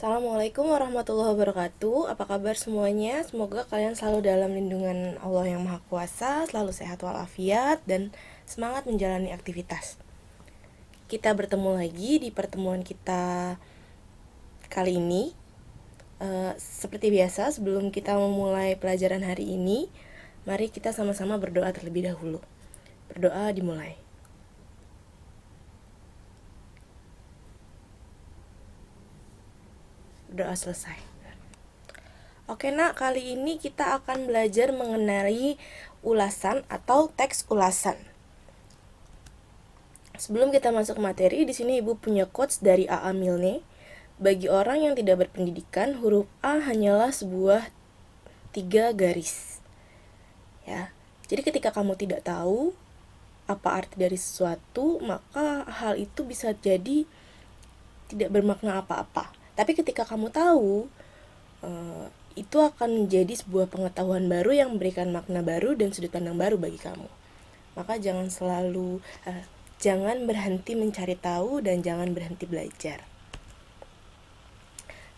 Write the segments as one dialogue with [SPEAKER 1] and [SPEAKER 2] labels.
[SPEAKER 1] Assalamualaikum warahmatullahi wabarakatuh. Apa kabar semuanya? Semoga kalian selalu dalam lindungan Allah yang Maha Kuasa, selalu sehat walafiat, dan semangat menjalani aktivitas. Kita bertemu lagi di pertemuan kita kali ini. Seperti biasa, sebelum kita memulai pelajaran hari ini, mari kita sama-sama berdoa terlebih dahulu. Berdoa dimulai. Berdoa selesai. Oke nak, kali ini kita akan belajar mengenai ulasan atau teks ulasan. Sebelum kita masuk materi, di sini Ibu punya quotes dari A.A. Milne. Bagi orang yang tidak berpendidikan, huruf A hanyalah sebuah 3 garis. Ya. Jadi ketika kamu tidak tahu apa arti dari sesuatu, maka hal itu bisa jadi tidak bermakna apa-apa. Tapi ketika kamu tahu, itu akan menjadi sebuah pengetahuan baru yang memberikan makna baru dan sudut pandang baru bagi kamu. Maka jangan berhenti mencari tahu dan jangan berhenti belajar.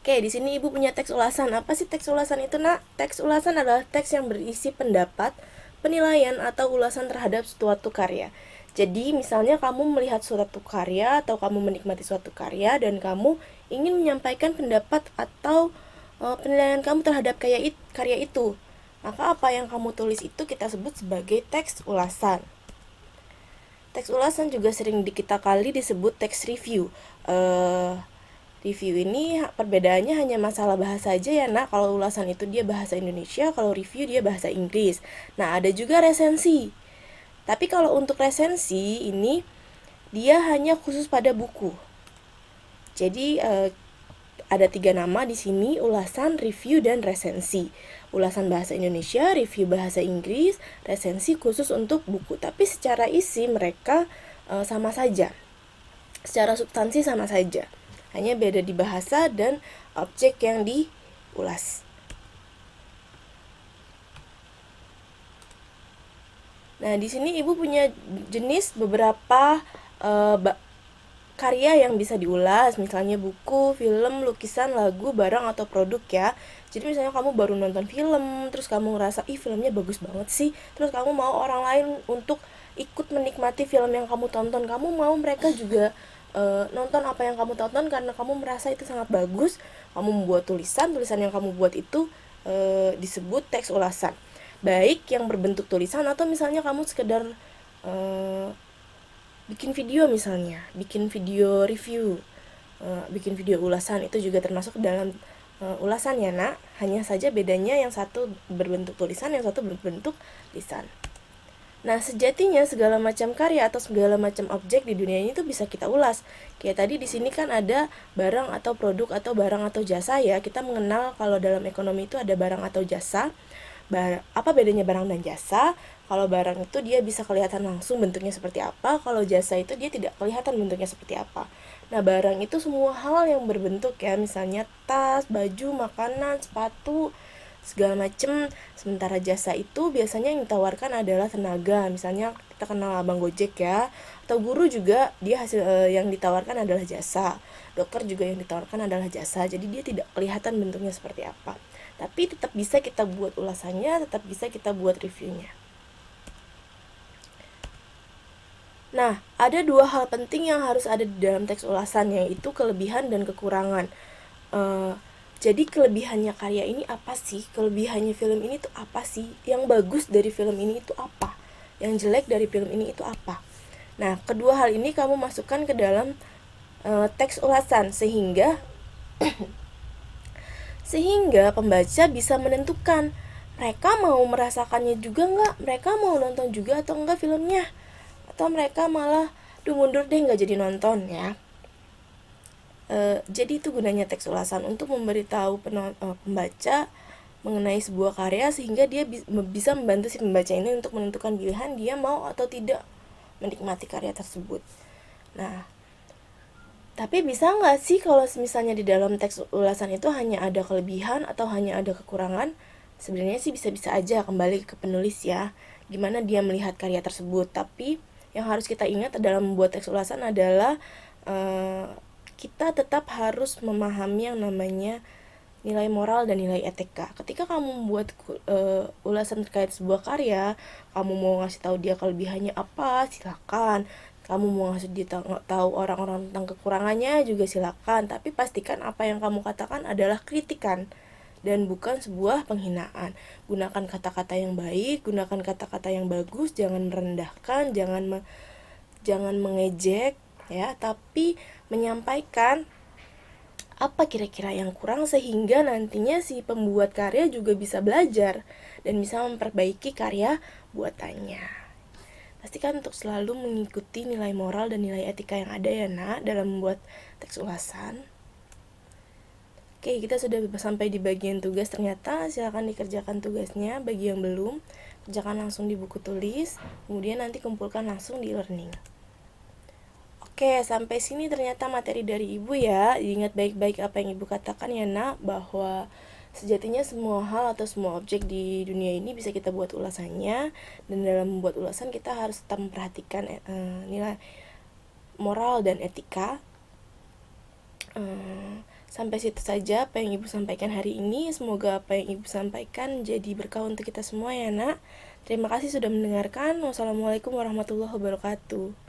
[SPEAKER 1] Oke, di sini Ibu punya teks ulasan. Apa sih teks ulasan itu, Nak? Teks ulasan adalah teks yang berisi pendapat, penilaian atau ulasan terhadap suatu karya. Jadi, misalnya kamu melihat suatu karya atau kamu menikmati suatu karya dan kamu ingin menyampaikan pendapat atau penilaian kamu terhadap karya itu. Maka apa yang kamu tulis itu kita sebut sebagai teks ulasan. Teks ulasan juga sering kita kali disebut teks review. Review ini perbedaannya hanya masalah bahasa aja ya nak. Kalau ulasan itu dia bahasa Indonesia, kalau review dia bahasa Inggris. Nah, ada juga resensi. Tapi kalau untuk resensi ini dia hanya khusus pada buku. Jadi ada 3 nama di sini: ulasan, review, dan resensi. Ulasan bahasa Indonesia, review bahasa Inggris, resensi khusus untuk buku. Tapi secara isi mereka sama saja. Secara substansi sama saja. Hanya beda di bahasa dan objek yang diulas. Nah, di sini Ibu punya jenis beberapa karya yang bisa diulas, misalnya buku, film, lukisan, lagu, barang, atau produk ya. Jadi misalnya kamu baru nonton film, terus kamu ngerasa, filmnya bagus banget sih, terus kamu mau orang lain untuk ikut menikmati film yang kamu tonton, kamu mau mereka juga nonton apa yang kamu tonton karena kamu merasa itu sangat bagus, kamu membuat tulisan yang kamu buat itu disebut teks ulasan. Baik yang berbentuk tulisan atau misalnya kamu sekedar bikin video, misalnya bikin video review, bikin video ulasan, itu juga termasuk dalam ulasan ya nak. Hanya saja bedanya yang satu berbentuk tulisan, yang satu berbentuk lisan. Nah, sejatinya segala macam karya atau segala macam objek di dunia ini tuh bisa kita ulas. Kayak tadi di sini kan ada barang atau produk atau barang atau jasa ya. Kita mengenal kalau dalam ekonomi itu ada barang atau jasa. Apa bedanya barang dan jasa? Kalau barang itu dia bisa kelihatan langsung bentuknya seperti apa, kalau jasa itu dia tidak kelihatan bentuknya seperti apa. Nah, barang itu semua hal yang berbentuk ya, misalnya tas, baju, makanan, sepatu, segala macem. Sementara jasa itu biasanya yang ditawarkan adalah tenaga, misalnya kita kenal abang Gojek ya, atau guru juga dia yang ditawarkan adalah jasa, dokter juga yang ditawarkan adalah jasa. Jadi dia tidak kelihatan bentuknya seperti apa, tapi tetap bisa kita buat ulasannya, tetap bisa kita buat reviewnya. Nah, ada 2 hal penting yang harus ada di dalam teks ulasan, yaitu kelebihan dan kekurangan. Jadi kelebihannya karya ini apa sih? Kelebihannya film ini tuh apa sih? Yang bagus dari film ini itu apa? Yang jelek dari film ini itu apa? Nah, kedua hal ini kamu masukkan ke dalam teks ulasan sehingga pembaca bisa menentukan mereka mau merasakannya juga nggak, mereka mau nonton juga atau enggak filmnya, atau mereka malah mundur deh nggak jadi nonton ya. Jadi itu gunanya teks ulasan, untuk memberitahu pembaca mengenai sebuah karya sehingga dia bisa membantu si pembaca ini untuk menentukan pilihan dia mau atau tidak menikmati karya tersebut. Nah, tapi bisa nggak sih kalau misalnya di dalam teks ulasan itu hanya ada kelebihan atau hanya ada kekurangan? Sebenarnya sih bisa-bisa aja, kembali ke penulis ya, gimana dia melihat karya tersebut. Tapi yang harus kita ingat dalam membuat teks ulasan adalah kita tetap harus memahami yang namanya nilai moral dan nilai etika. Ketika kamu membuat ulasan terkait sebuah karya, kamu mau ngasih tahu dia kelebihannya apa, silakan. Kamu mau ngasih dia tahu orang-orang tentang kekurangannya juga silakan. Tapi pastikan apa yang kamu katakan adalah kritikan dan bukan sebuah penghinaan. Gunakan kata-kata yang baik, gunakan kata-kata yang bagus, jangan merendahkan, jangan mengejek ya, tapi menyampaikan apa kira-kira yang kurang sehingga nantinya si pembuat karya juga bisa belajar dan bisa memperbaiki karya buatannya. Pastikan untuk selalu mengikuti nilai moral dan nilai etika yang ada ya nak dalam membuat teks ulasan. Oke, kita sudah sampai di bagian tugas ternyata. Silakan dikerjakan tugasnya. Bagi yang belum, kerjakan langsung di buku tulis, kemudian nanti kumpulkan langsung di learning. Oke, sampai sini ternyata materi dari Ibu ya. Ingat baik-baik apa yang Ibu katakan ya nak, bahwa sejatinya semua hal atau semua objek di dunia ini bisa kita buat ulasannya. Dan dalam membuat ulasan kita harus tetap memperhatikan nilai moral dan etika. Sampai situ saja apa yang Ibu sampaikan hari ini. Semoga apa yang Ibu sampaikan jadi berkah untuk kita semua ya nak. Terima kasih sudah mendengarkan. Wassalamualaikum warahmatullahi wabarakatuh.